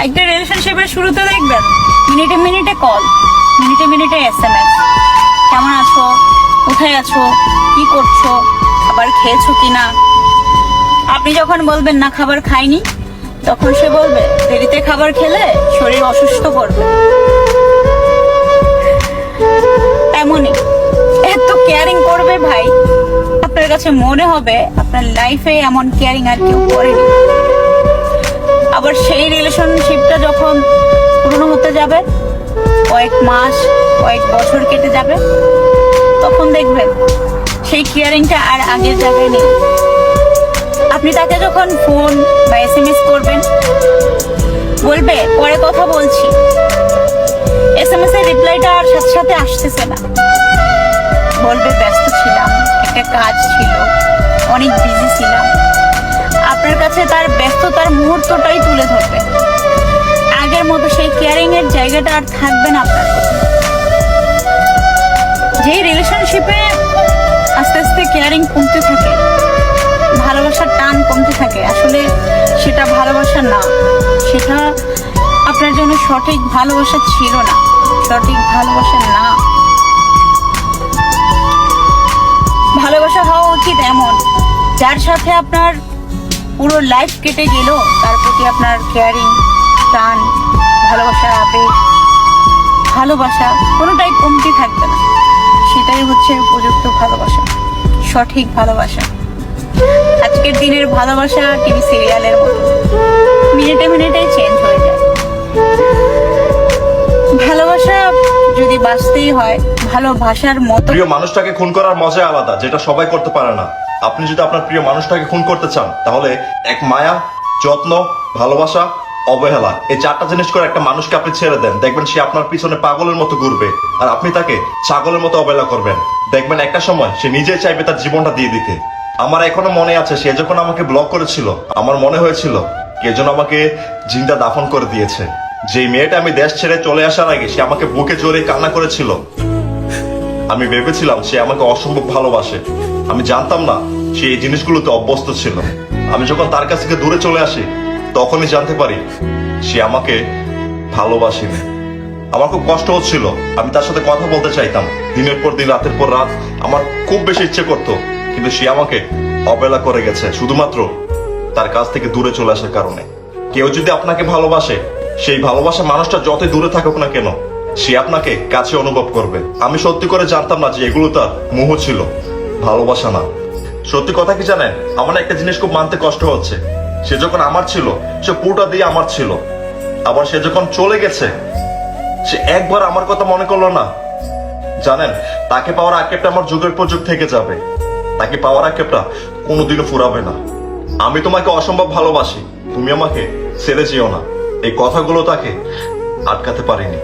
একটা রিলেশনশিপের শুরুতে দেখবেন মিনিটে মিনিটে কল, মিনিটে মিনিটে SMS, কেমন আছো, কোথায় আছো, কি করছো, খাবার খেয়েছো কিনা। আপনি যখন বলবেন না খাবার খাইনি, তখন সে বলবে দেরিতে খাবার খেলে শরীর অসুস্থ করবে। তেমনই এত কেয়ারিং করবে ভাই, আপনার কাছে মনে হবে আপনার লাইফে এমন কেয়ারিং আর কেউ করেনি। আবার সেই রিলেশনশিপটা যখন পুরনো হতে যাবে, কয়েক মাস কয়েক বছর কেটে যাবে, তখন দেখবেন সেই কেয়ারিংটা আর আগের জায়গায় নেই। আপনি তাকে যখন ফোন বা SMS করবেন, বলবে পরে কথা বলছি, SMS এর রিপ্লাইটা আর সাথে সাথে আসতেছে না, বলবে ব্যস্ত ছিলাম, একটা কাজ ছিল, অনেক বিজি ছিলাম। আপনার কাছে তার ব্যস্ততার মুহূর্তটাই তুলে ধরবে, আগের মতো সেই কেয়ারিং এর জায়গাটা আর থাকবে না আপনার কাছে। যে রিলেশনশিপে আস্তে আস্তে কেয়ারিং কমতে থাকে, ভালোবাসার টান কমতে থাকে, আসলে সেটা ভালোবাসা না, সেটা আপনার জন্য সঠিক ভালোবাসা ছিল না, সঠিক ভালোবাসা না। ভালোবাসা হওয়া উচিত এমন, যার সাথে আপনার পুরো লাইফ কেটে গেল, তার প্রতি আপনার কেয়ারিং, টান, ভালোবাসার আবেগ, ভালোবাসা কোনোটাই কমতি থাকবে না। সেটাই হচ্ছে উপযুক্ত ভালোবাসা, সঠিক ভালোবাসা। আজকের দিনের ভালোবাসা টিভি সিরিয়ালের মতো মিনিটে মিনিটে চেঞ্জ হয়ে যায়। ভালোবাসা যদি বাঁচতেই হয় ভালোবাসার মতো, প্রিয় মানুষটাকে খুন করার মজা আলাদা, যেটা সবাই করতে পারে না। আপনি যদি আপনার প্রিয় মানুষটাকে খুন করতে চান, তাহলে এক মায়া, যত্ন, ভালোবাসা, অবহেলা, এই চারটা জিনিস করে একটা মানুষকে আপনি ছেড়ে দেন, দেখবেন সে আপনার পিছনে পাগলের মতো ঘুরবে, আর আপনি তাকে ছাগলের মতো অবহেলা করবেন। দেখবেন একটা সময় সে নিজেই চাইবে তার জীবনটা দিয়ে দিতে। আমার এখনো মনে আছে, সে যখন আমাকে ব্লক করেছিল, আমার মনে হয়েছিল কে যেন আমাকে জিন্দা দাফন করে দিয়েছে। যে মেয়েটা আমি দেশ ছেড়ে চলে আসার আগে সে আমাকে বুকে জড়িয়ে কান্না করেছিল, আমি ভেবেছিলাম সে আমাকে অসম্ভব ভালোবাসে। আমি জানতাম না সে এই জিনিসগুলোতে অভ্যস্ত ছিল। আমি যখন তার কাছ থেকে দূরে চলে আসি, তখনই জানতে পারি সে আমাকে ভালোবাসেনি। আমার খুব কষ্ট হচ্ছিল, আমি তার সাথে কথা বলতে চাইতাম, দিনের পর দিন, রাতের পর রাত, আমার খুব বেশি ইচ্ছে করতো, কিন্তু সে আমাকে অবহেলা করে গেছে শুধুমাত্র তার কাছ থেকে দূরে চলে আসার কারণে। কেউ যদি আপনাকে ভালোবাসে, সেই ভালোবাসা মানুষটা যতই দূরে থাকুক না কেন, সে আপনাকে কাছে অনুভব করবে। আমি সত্যি করে জানতাম না যে এগুলো তার মোহ ছিল, ভালোবাসা না। সত্যি কথা কি জানেন, আমার একটা জিনিস খুব মানতে কষ্ট হচ্ছে, সে যখন আমার ছিল সে পুরোটা দিয়ে আমার ছিল, আবার সে যখন চলে গেছে সে একবার আমার কথা মনে করলো না। জানেন, তাকে পাওয়ার আক্ষেপটা আমার যুগের পর যুগ থেকে যাবে, তাকে পাওয়ার আক্ষেপটা কোনোদিনও ফুরাবে না। আমি তোমাকে অসম্ভব ভালোবাসি, তুমি আমাকে ছেড়ে যেও না, এই কথাগুলো তাকে আটকাতে পারিনি।